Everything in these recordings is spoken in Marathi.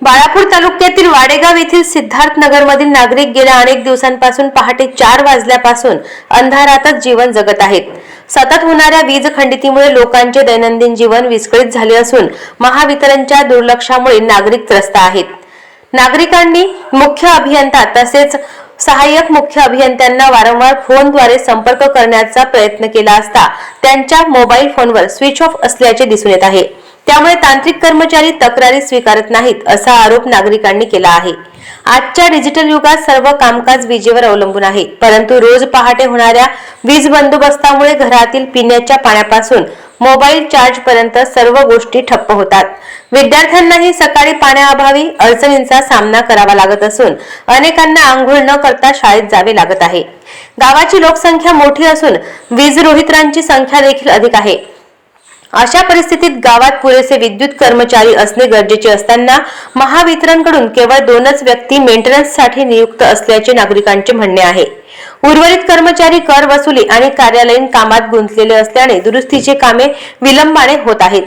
बाळापूर तालुक्यातील वाडेगाव येथील सिद्धार्थ नगरमधील नागरिक गेल्या अनेक दिवसांपासून पहाटे 4 वाजल्यापासून अंधारातच जीवन जगत आहेत। सतत होणाऱ्या वीज खंडितीमुळे लोकांचे दैनंदिन जीवन विस्कळीत झाले असून महावितरणच्या दुर्लक्षामुळे नागरिक त्रस्त आहेत। नागरिकांनी मुख्य अभियंता तसेच सहाय्यक मुख्य अभियंत्यांना वारंवार फोनद्वारे संपर्क करण्याचा प्रयत्न केला असता त्यांच्या मोबाईल फोनवर स्विच ऑफ असल्याचे दिसून येत आहे। त्यामुळे तांत्रिक कर्मचारी तक्रारी स्वीकारत नाहीत असा आरोप नागरिकांनी केला आहे। आजच्या डिजिटल युगात सर्व कामकाज विजेवर अवलंबून आहे, परंतु रोज पहाटे होणाऱ्या वीज बंदोबस्तामुळे घरातील पिण्याच्या पाण्यापासून मोबाईल चार्ज पर्यंत सर्व गोष्टी ठप्प होतात। विद्यार्थ्यांनाही सकाळी पाण्याअभावी अडचणींचा सामना करावा लागत असून अनेकांना आंघोळ न करता शाळेत जावे लागत आहे। गावाची लोकसंख्या मोठी असून वीज रोहित्रांची संख्या देखील अधिक आहे। अशा परिस्थितीत गावात पुरेसे विद्युत कर्मचारी असणे गरजेचे असताना महावितरणकडून केवळ 2च व्यक्ती मेंटेनन्ससाठी नियुक्त असल्याचे नागरिकांचे म्हणणे आहे। उर्वरित कर्मचारी कर वसुली आणि कार्यालयीन कामात गुंतलेले असल्याने दुरुस्तीची कामे विलंबाने होत आहेत।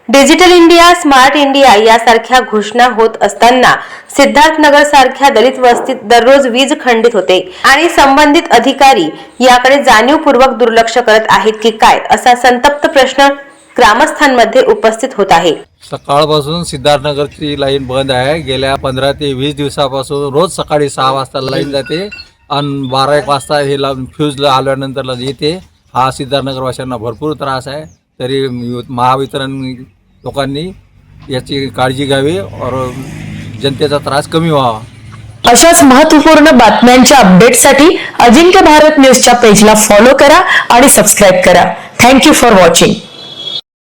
डिजिटल इंडिया, स्मार्ट इंडिया यासारख्या घोषणा होत असताना सिद्धार्थ नगर सारख्या दलित वस्तीत दररोज वीज खंडित होते आणि संबंधित अधिकारी याकडे जाणीवपूर्वक दुर्लक्ष करत आहेत की काय असा संतप्त प्रश्न ग्रामस्थांमध्ये उपस्थित होत आहे। सकाळपासून सिद्धार्थनगरची लाईन बंद आहे। गेल्या 15 ते 20 दिवसापासून रोज सकाळी 6 वाजता लाईन जाते आणि 12-1 वाजता हे फ्यूज आल्यानंतर येते। हा सिद्धार्थनगर वासियांना भरपूर त्रास आहे। तरी महावितरण लोकांनी याची काळजी घ्यावी और जनतेचा त्रास कमी व्हावा। अशाच महत्त्वपूर्ण बातम्यांच्या अपडेटसाठी अजिंक्य भारत न्यूजच्या पेजला फॉलो करा आणि सबस्क्राइब करा। Thank you for watching.